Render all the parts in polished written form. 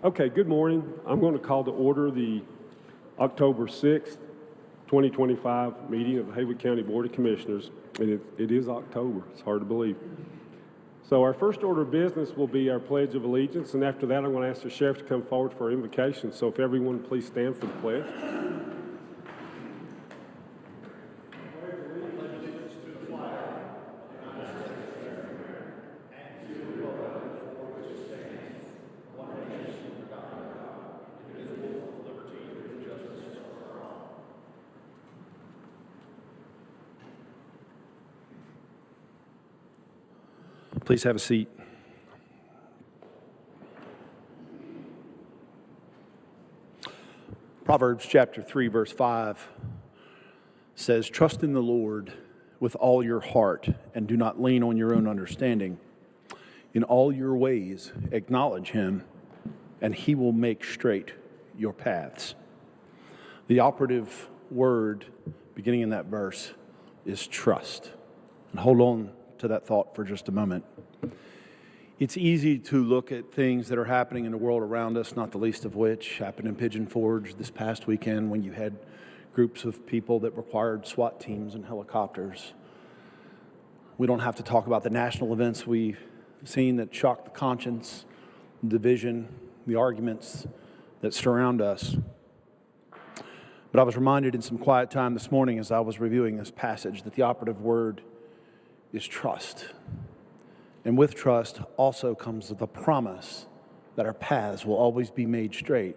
Okay, good morning. I'm going to call to order the October 6th, 2025 meeting of the Haywood County Board of Commissioners. And it is October. It's hard to believe. So our first order of business will be our Pledge of Allegiance. And after that, I'm going to ask the sheriff to come forward for our invocation. So if everyone please stand for the pledge. Please have a seat. Proverbs chapter 3, verse 5 says, "Trust in the Lord with all your heart and do not lean on your own understanding. In all your ways acknowledge him, and he will make straight your paths." The operative word beginning in that verse is trust. And hold on to that thought for just a moment. It's easy to look at things that are happening in the world around us, not the least of which happened in Pigeon Forge this past weekend when you had groups of people that required SWAT teams and helicopters. We don't have to talk about the national events we've seen that shock the conscience, the division, the arguments that surround us. But I was reminded in some quiet time this morning as I was reviewing this passage that the operative word is trust. And with trust also comes the promise that our paths will always be made straight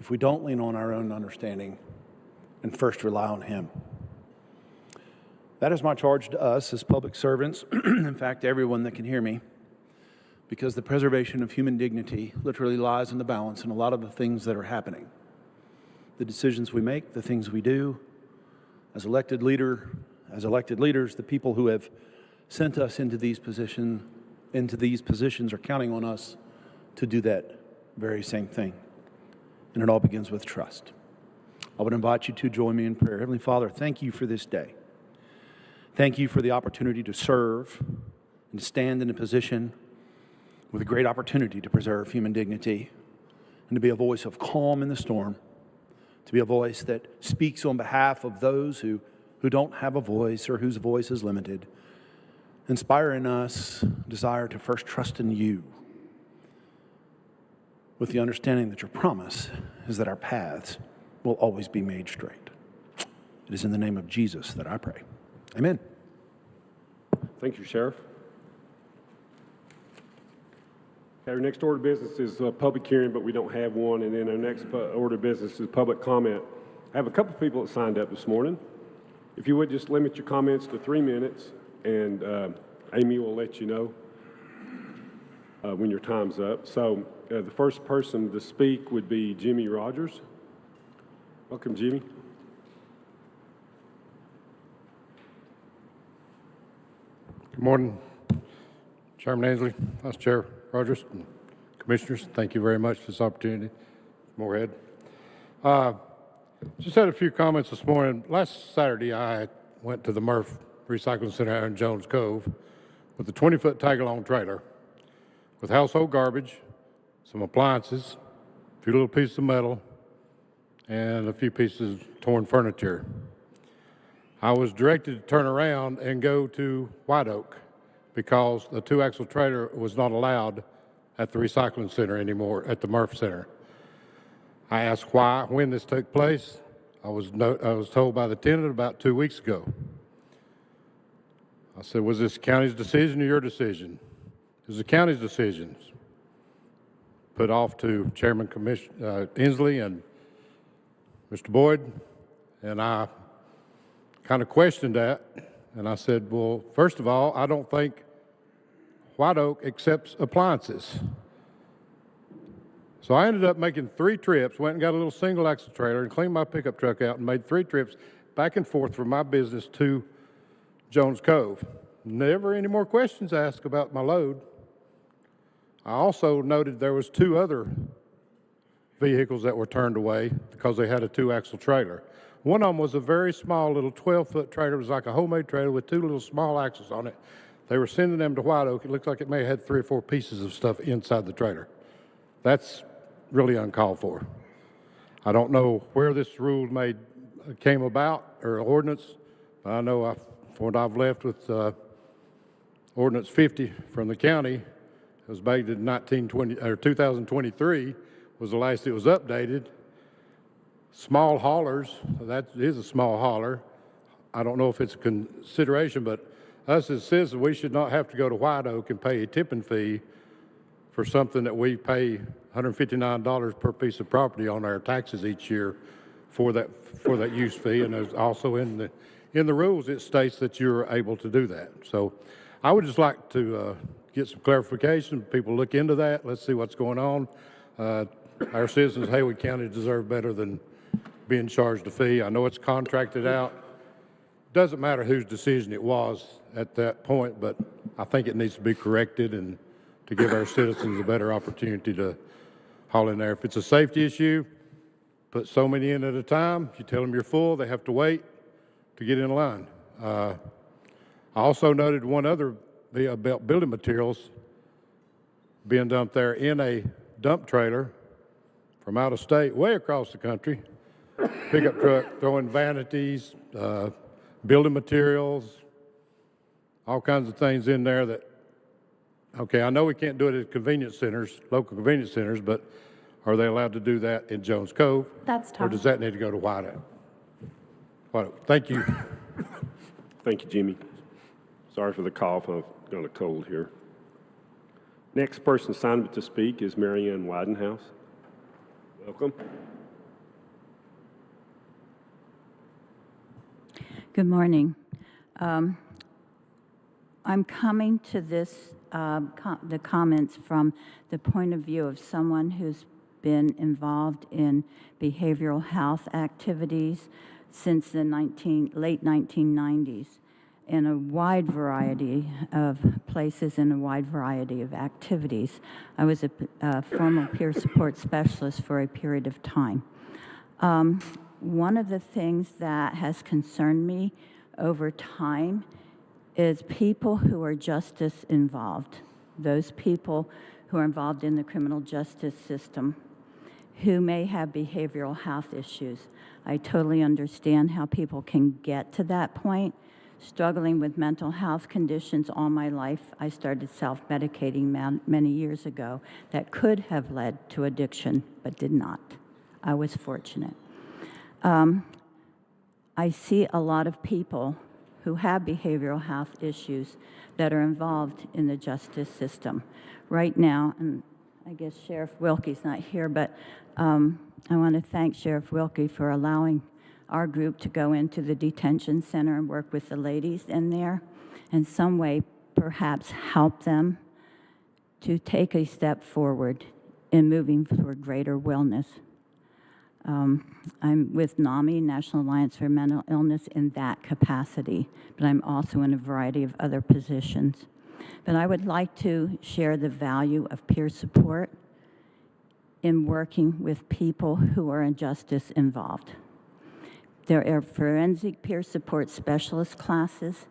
if we don't lean on our own understanding and first rely on him. That is my charge to us as public servants, in fact, everyone that can hear me, because the preservation of human dignity literally lies in the balance in a lot of the things that are happening. The decisions we make, the things we do, as elected leaders, the people who have sent us into these positions are counting on us to do that very same thing. And it all begins with trust. I would invite you to join me in prayer. Heavenly Father, thank you for this day. Thank you for the opportunity to serve and to stand in a position with a great opportunity to preserve human dignity and to be a voice of calm in the storm, to be a voice that speaks on behalf of those who don't have a voice or whose voice is limited. Inspire in us a desire to first trust in you with the understanding that your promise is that our paths will always be made straight. It is in the name of Jesus that I pray. Amen. Thank you, Sheriff. Our next order of business is a public hearing, but we don't have one. And then our next order of business is public comment. I have a couple of people that signed up this morning. If you would just limit your comments to 3 minutes, and Amy will let you know when your time's up. So the first person to speak would be Jimmy Rogers. Welcome, Jimmy. Good morning, Chairman Ainsley, Vice Chair Rogers, and Commissioners. Thank you very much for this opportunity. Moorhead. Just had a few comments this morning. Last Saturday, I went to the Murph Recycling Center out in Jones Cove with a 20-foot tag-along trailer with household garbage, some appliances, a few little pieces of metal, and a few pieces of torn furniture. I was directed to turn around and go to White Oak because the 2-axle trailer was not allowed at the recycling center anymore, at the Murph Center. I asked when this took place. I was told by the tenant about 2 weeks ago. I said, was this county's decision or your decision? It was the county's decision. Put off to Chairman Inslee and Mr. Boyd, and I kind of questioned that. And I said, well, first of all, I don't think White Oak accepts appliances. So I ended up making 3 trips, went and got a little single axle trailer and cleaned my pickup truck out and made 3 trips back and forth from my business to Jones Cove. Never any more questions asked about my load. I also noted there was 2 other vehicles that were turned away because they had a 2-axle trailer. One of them was a very small little 12-foot trailer. It was like a homemade trailer with 2 little small axles on it. They were sending them to White Oak. It looked like it may have had 3 or 4 pieces of stuff inside the trailer. That's really uncalled for. I don't know where this rule came about, or ordinance. I know from what I've left with Ordinance 50 from the county, it was made in 2023 was the last it was updated. Small haulers, that is a small hauler. I don't know if it's a consideration, but us as citizens, we should not have to go to White Oak and pay a tipping fee for something that we pay $159 per piece of property on our taxes each year for that use fee. And there's also in the rules, it states that you're able to do that. So I would just like to get some clarification. People look into that. Let's see what's going on. Our citizens of Haywood County deserve better than being charged a fee. I know it's contracted out. Doesn't matter whose decision it was at that point, but I think it needs to be corrected and to give our citizens a better opportunity to haul in there. If it's a safety issue, put so many in at a time. You tell them you're full, they have to wait to get in line. I also noted one other about building materials being dumped there in a dump trailer from out of state, way across the country. Pickup truck throwing vanities, building materials, all kinds of things in there that, okay, I know we can't do it at convenience centers, local convenience centers, but are they allowed to do that in Jones Cove? That's Or tough. does that need to go to White Oak? White Oak. Thank you. Thank you, Jimmy. Sorry for the cough. I've got a cold here. Next person signed up to speak is Mary Ann Widenhouse. Welcome. Good morning. I'm coming to this, the comments from the point of view of someone who's been involved in behavioral health activities since the late 1990s in a wide variety of places and a wide variety of activities. I was a former peer support specialist for a period of time. One of the things that has concerned me over time is people who are justice involved, those people who are involved in the criminal justice system, who may have behavioral health issues. I totally understand how people can get to that point. Struggling with mental health conditions all my life, I started self-medicating many years ago that could have led to addiction, but did not. I was fortunate. I see a lot of people who have behavioral health issues that are involved in the justice system. Right now, and I guess Sheriff Wilkie's not here, but I want to thank Sheriff Wilkie for allowing our group to go into the detention center and work with the ladies in there, in some way perhaps help them to take a step forward in moving for greater wellness. I'm with NAMI, National Alliance for Mental Illness, in that capacity, but I'm also in a variety of other positions. But I would like to share the value of peer support in working with people who are in justice involved. There are forensic peer support specialist classes.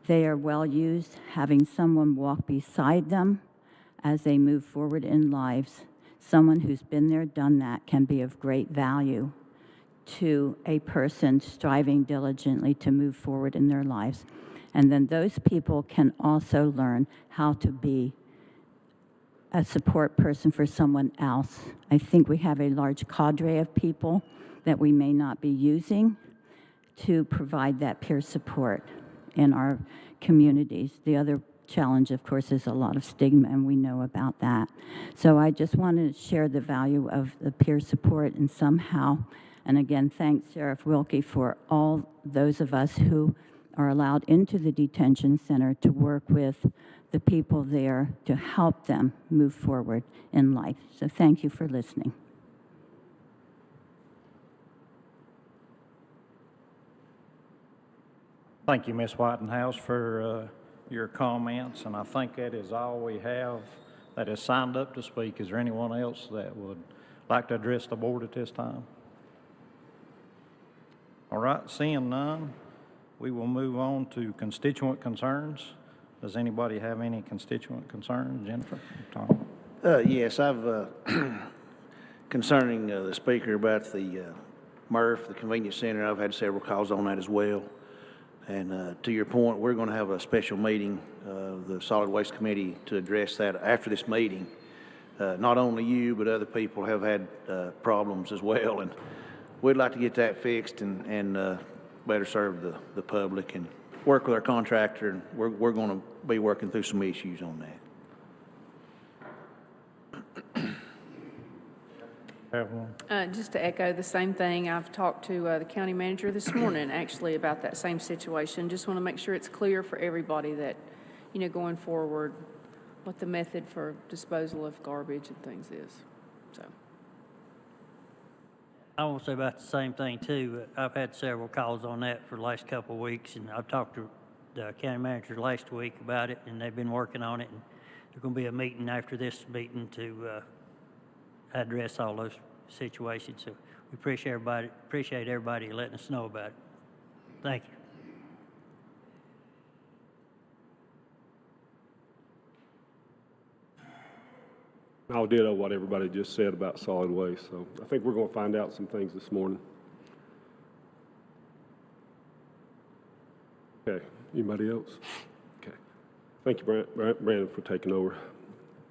They are well used, having someone walk beside them as they move forward in lives. Someone who's been there, done that, can be of great value to a person striving diligently to move forward in their lives. And then those people can also learn how to be a support person for someone else. I think we have a large cadre of people that we may not be using to provide that peer support in our communities. The other challenge, of course, is a lot of stigma, and we know about that. So I just wanted to share the value of the peer support and somehow, and again, thank Sheriff Wilkie for all those of us who are allowed into the detention center to work with the people there to help them move forward in life. So thank you for listening. Thank you, Ms. Whitenhouse, for your comments, and I think that is all we have that is signed up to speak. Is there anyone else that would like to address the board at this time? All right, seeing none, we will move on to constituent concerns. Does anybody have any constituent concerns? Jennifer? Tom? Yes, I've Concerning the speaker about the MRF, the convenience center, I've had several calls on that as well. And to your point, we're going to have a special meeting, the Solid Waste Committee, to address that after this meeting. Not only you, but other people have had problems as well, and we'd like to get that fixed and better serve the public and work with our contractor. And we're going to be working through some issues on that. Have one? Just to echo the same thing, I've talked to the county manager this morning, actually, about that same situation. Just want to make sure it's clear for everybody that, going forward, what the method for disposal of garbage and things is, so. I want to say about the same thing too. I've had several calls on that for the last couple of weeks, and I've talked to the county manager last week about it, and they've been working on it. And there's going to be a meeting after this meeting to address all those situations. So we appreciate everybody letting us know about it. Thank you. I'll ditto what everybody just said about solid waste, so I think we're going to find out some things this morning. Okay, anybody else? Okay. Thank you, Brandon, for taking over.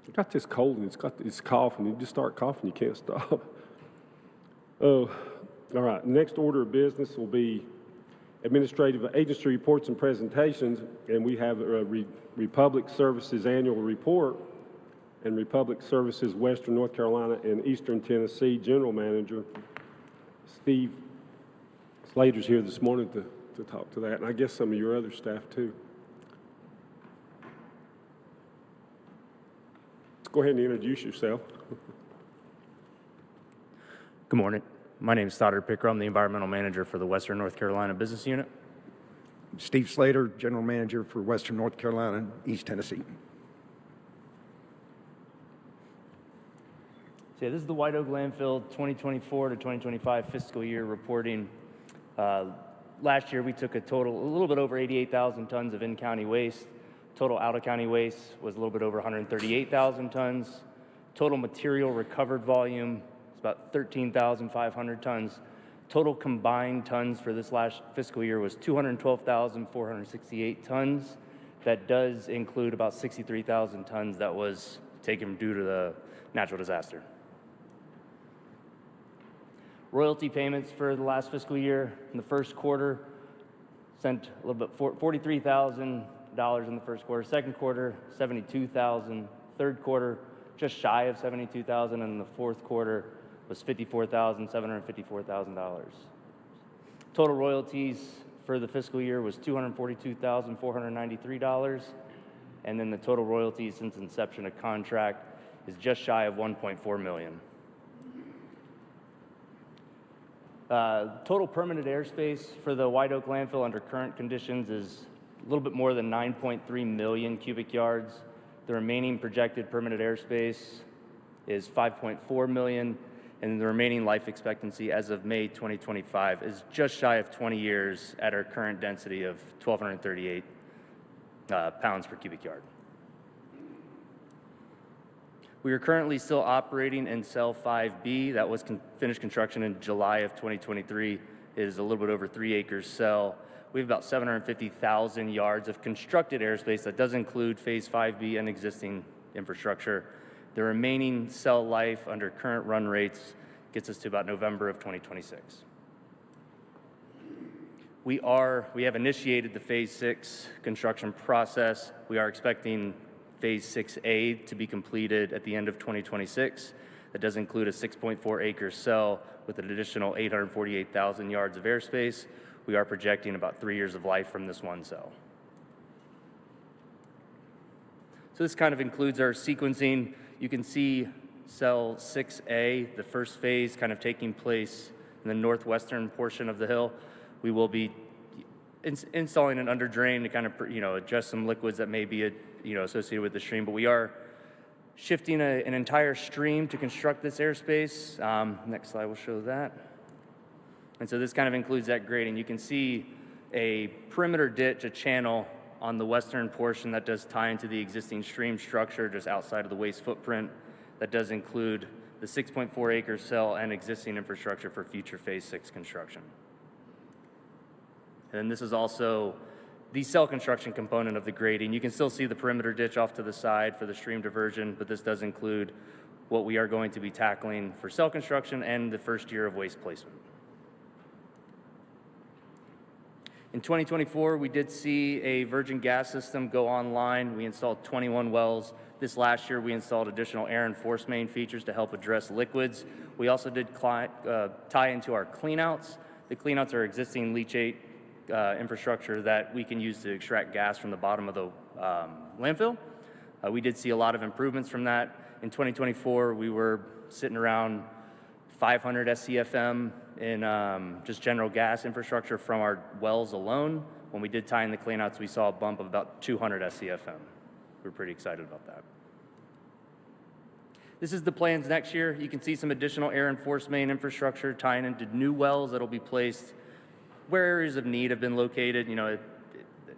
I got this cold and it's coughing. You just start coughing, you can't stop. Oh, all right. Next order of business will be administrative agency reports and presentations, and we have a Republic Services annual report and Republic Services Western North Carolina and Eastern Tennessee General Manager Steve Slater's here this morning to talk to that, and I guess some of your other staff too. Go ahead and introduce yourself. Good morning. My name is Stoddard Picker. I'm the Environmental Manager for the Western North Carolina Business Unit. Steve Slater, General Manager for Western North Carolina and East Tennessee. So yeah, this is the White Oak Landfill 2024 to 2025 fiscal year reporting. Last year we took a little bit over 88,000 tons of in-county waste. Total out-of-county waste was a little bit over 138,000 tons. Total material recovered volume is about 13,500 tons. Total combined tons for this last fiscal year was 212,468 tons. That does include about 63,000 tons that was taken due to the natural disaster. Royalty payments for the last fiscal year in the first quarter sent a little bit, $43,000 in the first quarter. Second quarter, $72,000. Third quarter, just shy of $72,000, and the fourth quarter was $54,754,000. Total royalties for the fiscal year was $242,493, and then the total royalties since inception of contract is just shy of $1.4 million. Total permanent airspace for the White Oak landfill under current conditions is a little bit more than 9.3 million cubic yards. The remaining projected permanent airspace is 5.4 million, and the remaining life expectancy as of May 2025 is just shy of 20 years at our current density of 1,238 pounds per cubic yard. We are currently still operating in cell 5B. That was finished construction in July of 2023. It is a little bit over 3 acres cell. We have about 750,000 yards of constructed airspace. That does include phase 5B and existing infrastructure. The remaining cell life under current run rates gets us to about November of 2026. We have initiated the phase 6 construction process. We are expecting phase 6A to be completed at the end of 2026. That does include a 6.4 acre cell with an additional 848,000 yards of airspace. We are projecting about 3 years of life from this one cell. So this kind of includes our sequencing. You can see cell 6A, the first phase, kind of taking place in the northwestern portion of the hill. We will be installing an under drain to kind of adjust some liquids that may be associated with the stream, but we are shifting an entire stream to construct this airspace. Next slide will show that. And so this kind of includes that grading. You can see a perimeter ditch, a channel on the western portion that does tie into the existing stream structure just outside of the waste footprint. That does include the 6.4 acre cell and existing infrastructure for future Phase 6 construction. And then this is also the cell construction component of the grading. You can still see the perimeter ditch off to the side for the stream diversion, but this does include what we are going to be tackling for cell construction and the first year of waste placement. In 2024, we did see a virgin gas system go online. We installed 21 wells. This last year, we installed additional air and force main features to help address liquids. We also did tie into our cleanouts. The cleanouts are existing leachate infrastructure that we can use to extract gas from the bottom of the landfill. We did see a lot of improvements from that. In 2024, we were sitting around 500 SCFM in just general gas infrastructure from our wells alone. When we did tie in the cleanouts, we saw a bump of about 200 SCFM. We're pretty excited about that. This is the plans next year. You can see some additional air and force main infrastructure tying into new wells that'll be placed where areas of need have been located. You know,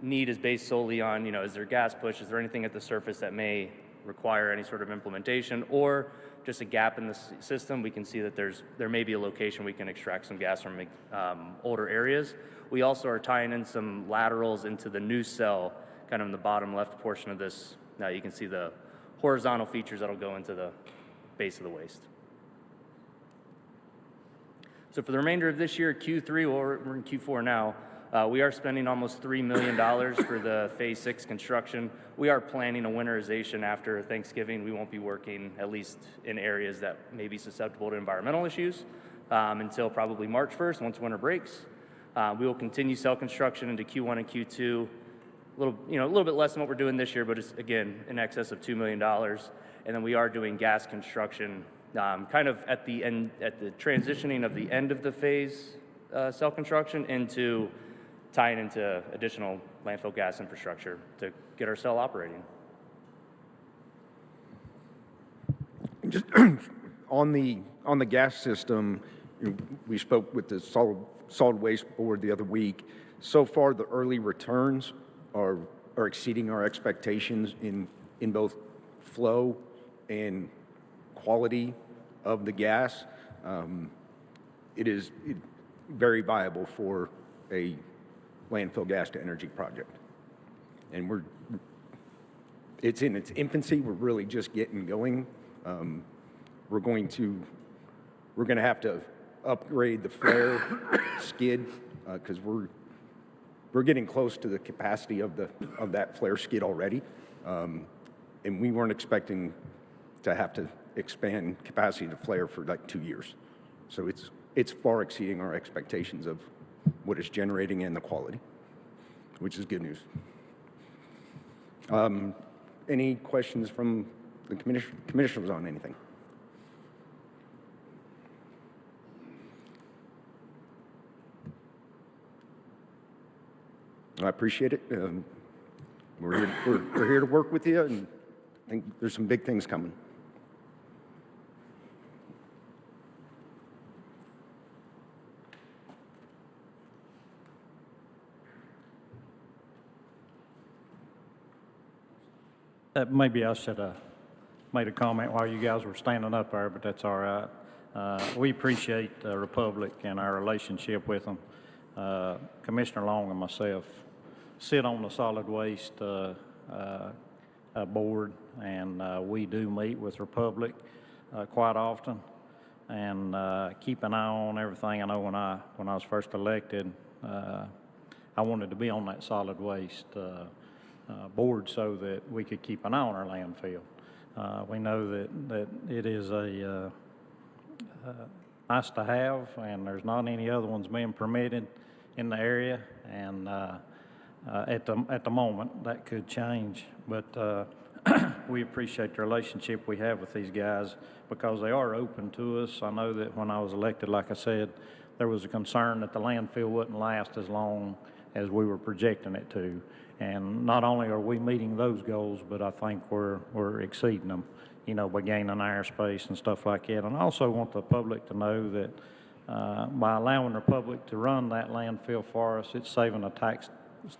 need is based solely on, you know, is there gas push? Is there anything at the surface that may require any sort of implementation, or just a gap in the system? We can see that there may be a location we can extract some gas from older areas. We also are tying in some laterals into the new cell, kind of in the bottom left portion of this. Now you can see the horizontal features that'll go into the base of the waste. So for the remainder of this year, Q3, we're in Q4 now, we are spending almost $3 million for the Phase 6 construction. We are planning a winterization after Thanksgiving. We won't be working, at least in areas that may be susceptible to environmental issues, until probably March 1st, once winter breaks. We will continue cell construction into Q1 and Q2. A little bit less than what we're doing this year, but it's, again, in excess of $2 million. And then we are doing gas construction kind of at the end, at the transitioning of the end of the phase cell construction into tying into additional landfill gas infrastructure to get our cell operating. Just on the gas system, we spoke with the solid waste board the other week. So far, the early returns are exceeding our expectations in both flow and quality of the gas. It is very viable for a landfill gas to energy project. And it's in its infancy. We're really just getting going. We're going to have to upgrade the flare skid because we're getting close to the capacity of that flare skid already. And we weren't expecting to have to expand capacity to flare for like 2 years. So it's far exceeding our expectations of what it's generating and the quality, which is good news. Any questions from the commissioners on anything? I appreciate it. We're here to work with you, and I think there's some big things coming. Maybe I should have made a comment while you guys were standing up there, but that's all right. We appreciate the Republic and our relationship with them. Commissioner Long and myself sit on the solid waste board, and we do meet with Republic quite often and keep an eye on everything. I know when I was first elected, I wanted to be on that solid waste board so that we could keep an eye on our landfill. We know that it is a nice to have, and there's not any other ones being permitted in the area, and at the moment that could change. But we appreciate the relationship we have with these guys because they are open to us. I know that when I was elected, like I said, there was a concern that the landfill wouldn't last as long as we were projecting it to. And not only are we meeting those goals, but I think we're exceeding them, you know, by gaining airspace and stuff like that. And I also want the public to know that by allowing the public to run that landfill for us, it's saving the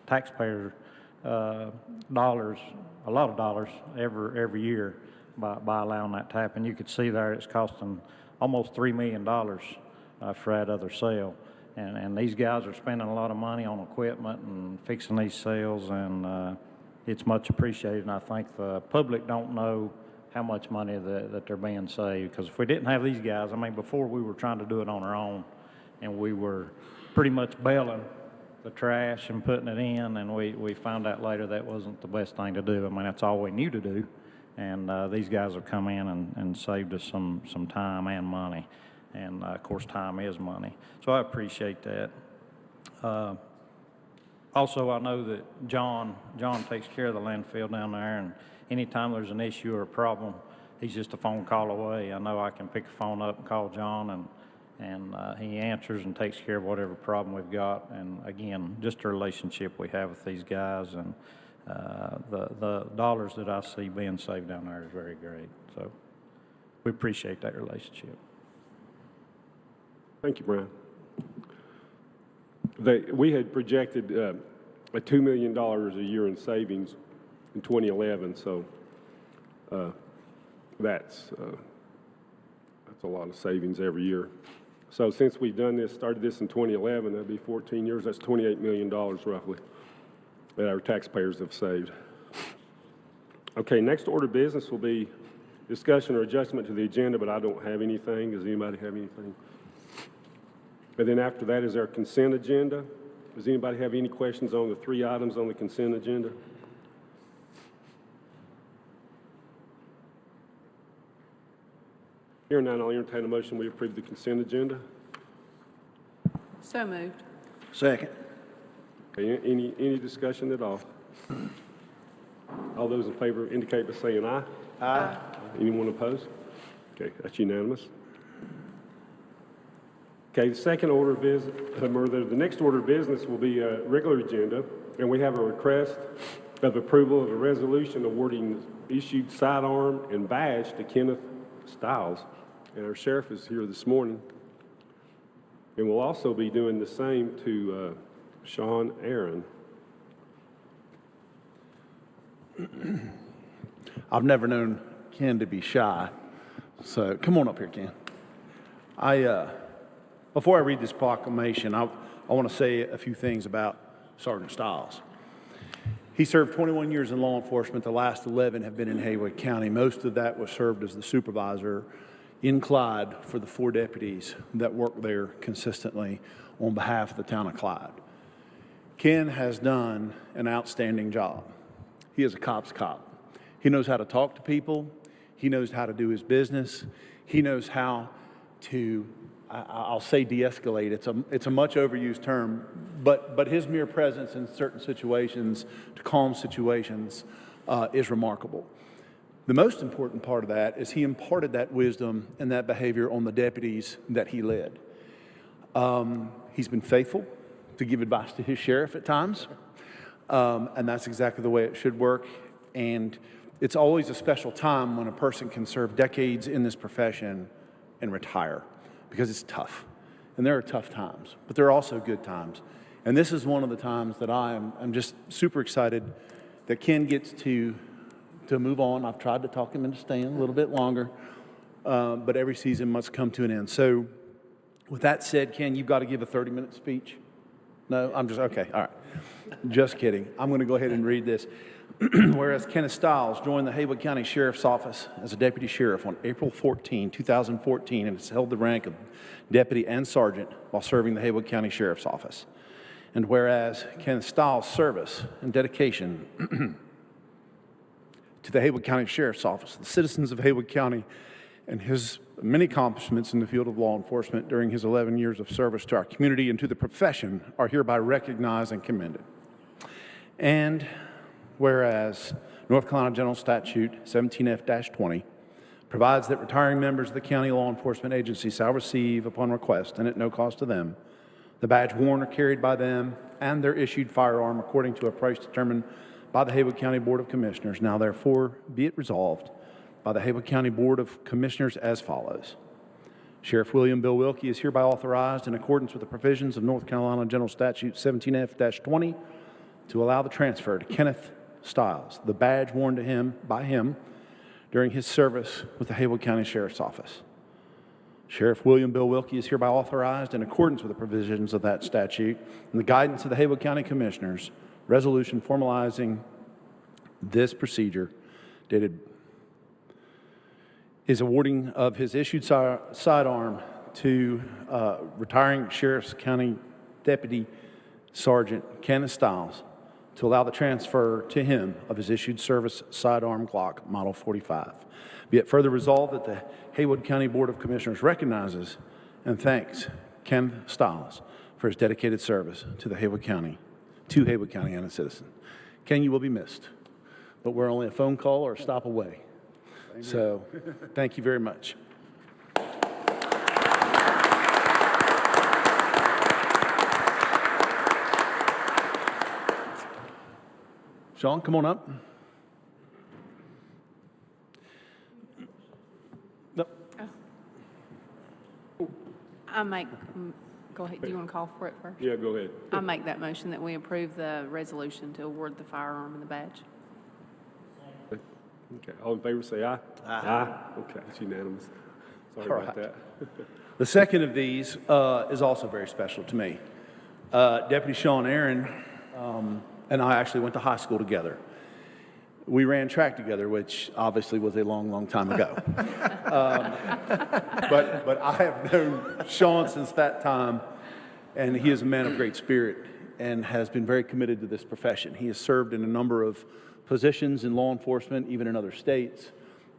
taxpayer dollars, a lot of dollars every year by allowing that to happen. You could see there it's costing almost $3 million for that other sale. And these guys are spending a lot of money on equipment and fixing these sales, and it's much appreciated. And I think the public don't know how much money that they're being saved. Because if we didn't have these guys, I mean, before we were trying to do it on our own, and we were pretty much bailing the trash and putting it in, and we found out later that wasn't the best thing to do. I mean, that's all we knew to do. And these guys have come in and saved us some time and money. And, of course, time is money. So I appreciate that. Also, I know that John takes care of the landfill down there, and anytime there's an issue or a problem, he's just a phone call away. I know I can pick the phone up and call John, and he answers and takes care of whatever problem we've got. And, again, just a relationship we have with these guys, and the dollars that I see being saved down there is very great. So we appreciate that relationship. Thank you, Brian. We had projected $2 million a year in savings in 2011, so that's a lot of savings every year. So since we've started this in 2011, that'd be 14 years, that's $28 million roughly that our taxpayers have saved. Okay, next order of business will be discussion or adjustment to the agenda, but I don't have anything. Does anybody have anything? And then after that is our consent agenda. Does anybody have any questions on the 3 items on the consent agenda? Hearing none, I'll entertain a motion we approve the consent agenda. So moved. Second. Okay, any discussion at all? All those in favor indicate by saying aye. Aye. Anyone opposed? Okay, that's unanimous. Okay, the second order of business, the next order of business will be a regular agenda, and we have a request of approval of a resolution awarding issued sidearm and badge to Kenneth Stiles. And our sheriff is here this morning. And we'll also be doing the same to Sean Aaron. I've never known Ken to be shy, so come on up here, Ken. Before I read this proclamation, I want to say a few things about Sergeant Stiles. He served 21 years in law enforcement. The last 11 have been in Haywood County. Most of that was served as the supervisor in Clyde for the 4 deputies that work there consistently on behalf of the town of Clyde. Ken has done an outstanding job. He is a cop's cop. He knows how to talk to people. He knows how to do his business. He knows how to, I'll say de-escalate. It's a much overused term, but his mere presence in certain situations to calm situations is remarkable. The most important part of that is he imparted that wisdom and that behavior on the deputies that he led. He's been faithful to give advice to his sheriff at times, and that's exactly the way it should work. And it's always a special time when a person can serve decades in this profession and retire, because it's tough. And there are tough times, but there are also good times. And this is one of the times that I'm just super excited that Ken gets to move on. I've tried to talk him into staying a little bit longer, but every season must come to an end. So with that said, Ken, you've got to give a 30-minute speech. No, I'm just, okay, all right. Just kidding. I'm going to go ahead and read this. Whereas Kenneth Stiles joined the Haywood County Sheriff's Office as a deputy sheriff on April 14, 2014, and has held the rank of deputy and sergeant while serving the Haywood County Sheriff's Office. And whereas Kenneth Stiles' service and dedication to the Haywood County Sheriff's Office, the citizens of Haywood County, and his many accomplishments in the field of law enforcement during his 11 years of service to our community and to the profession are hereby recognized and commended. And whereas North Carolina General Statute 17F-20 provides that retiring members of the county law enforcement agency shall receive, upon request and at no cost to them, the badge worn or carried by them and their issued firearm according to a price determined by the Haywood County Board of Commissioners. Now therefore be it resolved by the Haywood County Board of Commissioners as follows. Sheriff William Bill Wilkie is hereby authorized in accordance with the provisions of North Carolina General Statute 17F-20 to allow the transfer to Kenneth Stiles, the badge worn to him by him during his service with the Haywood County Sheriff's Office. Sheriff William Bill Wilkie is hereby authorized in accordance with the provisions of that statute and the guidance of the Haywood County Commissioners, resolution formalizing this procedure dated is awarding of his issued sidearm to retiring Sheriff's County Deputy Sergeant Kenneth Stiles to allow the transfer to him of his issued service sidearm Glock Model 45. Be it further resolved that the Haywood County Board of Commissioners recognizes and thanks Ken Stiles for his dedicated service to Haywood County and its citizens. Ken, you will be missed, but we're only a phone call or a stop away. So, thank you very much. Sean, come on up. No. Go ahead, do you want to call for it first? Yeah, go ahead. I make that motion that we approve the resolution to award the firearm and the badge. Okay, all in favor, say aye. Aye. Okay, it's unanimous. Sorry All about right. that. The second of these is also very special to me. Deputy Sean Aaron and I actually went to high school together. We ran track together, which obviously was a long, long time ago. But I have known Sean since that time, and he is a man of great spirit and has been very committed to this profession. He has served in a number of positions in law enforcement, even in other states,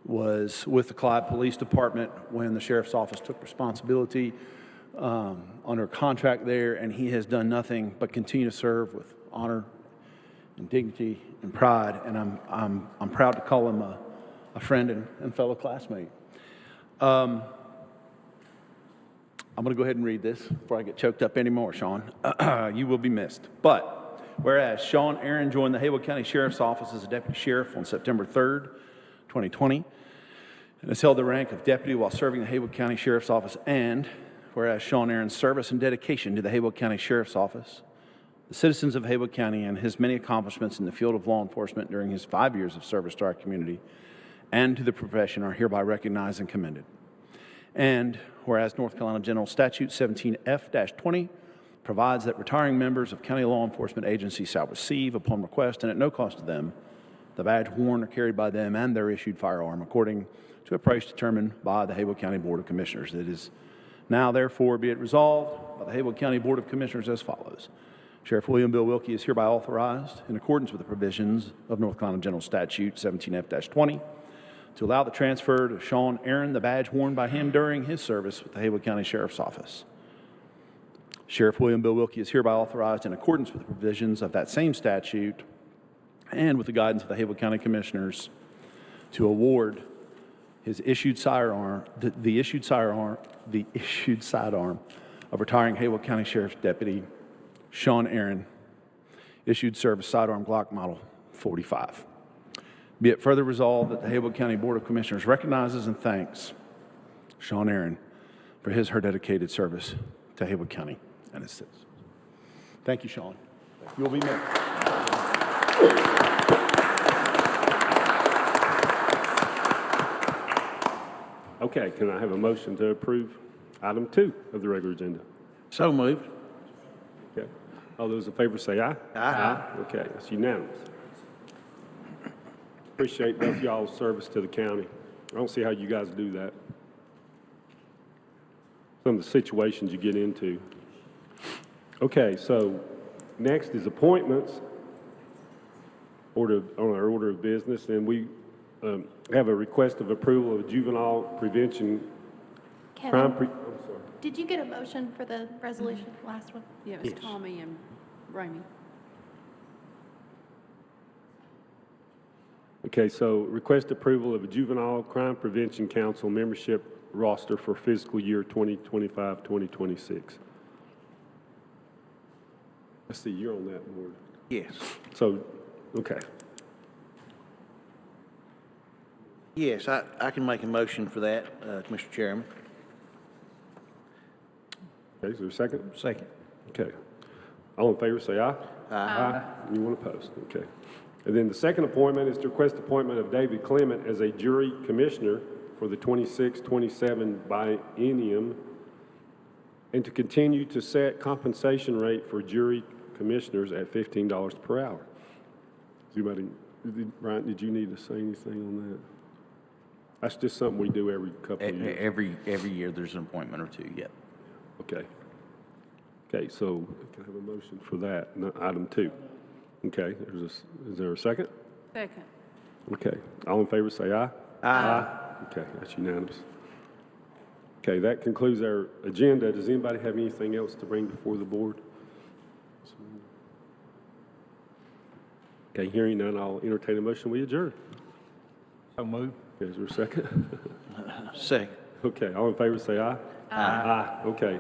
was with the Clyde Police Department when the Sheriff's Office took responsibility under contract there, and he has done nothing but continue to serve with honor and dignity and pride, and I'm proud to call him a friend and fellow classmate. I'm going to go ahead and read this before I get choked up anymore, Sean. You will be missed. But whereas Sean Aaron joined the Haywood County Sheriff's Office as a deputy sheriff on September 3rd, 2020, and has held the rank of deputy while serving the Haywood County Sheriff's Office, and whereas Sean Aaron's service and dedication to the Haywood County Sheriff's Office, the citizens of Haywood County, and his many accomplishments in the field of law enforcement during his 5 years of service to our community and to the profession are hereby recognized and commended. And whereas North Carolina General Statute 17F-20 provides that retiring members of county law enforcement agencies shall receive, upon request and at no cost to them, the badge worn or carried by them and their issued firearm according to a price determined by the Haywood County Board of Commissioners. It is now, therefore, be it resolved by the Haywood County Board of Commissioners as follows. Sheriff William Bill Wilkie is hereby authorized, in accordance with the provisions of North Carolina General Statute 17F-20, to allow the transfer to Sean Aaron the badge worn by him during his service with the Haywood County Sheriff's Office. Sheriff William Bill Wilkie is hereby authorized, in accordance with the provisions of that same statute and with the guidance of the Haywood County Commissioners, to award his issued sidearm, the issued sidearm of retiring Haywood County Sheriff's Deputy Sean Aaron, issued service sidearm Glock Model 45. Be it further resolved that the Haywood County Board of Commissioners recognizes and thanks Sean Aaron for her dedicated service to Haywood County and its citizens. Thank you, Sean. You'll be missed. Okay, can I have a motion to approve item 2 of the regular agenda? So moved. Okay. All those in favor say aye. Aye. Okay, it's unanimous. Appreciate both y'all's service to the county. I don't see how you guys do that. Some of the situations you get into. Okay, so next is appointments. On our order of business, and we have a request of approval of juvenile prevention crime. Kevin, did you get a motion for the resolution, last one? Yeah, it was Tommy and Ramey. Okay, so request approval of a juvenile crime prevention council membership roster for fiscal year 2025-2026. I see you're on that board. Yes. So, okay. Yes, I can make a motion for that, Mr. Chairman. Okay, is there a second? Second. Okay. All in favor, say aye. Aye. Anyone opposed? Okay. And then the second appointment is to request appointment of David Clement as a jury commissioner for the 26-27 biennium, and to continue to set compensation rate for jury commissioners at $15 per hour. Does anybody, Brian, did you need to say anything on that? That's just something we do every couple of years. Every year there's an appointment or two, yep. Okay. Okay, so can I have a motion for that, item 2? Okay, is there a second? Second. Okay, all in favor say aye. Aye. Okay, that's unanimous. Okay, that concludes our agenda. Does anybody have anything else to bring before the board? Okay, hearing none, I'll entertain a motion. We adjourn. So move. Okay, is there a second? Second. Okay, all in favor say aye. Aye. Aye, okay.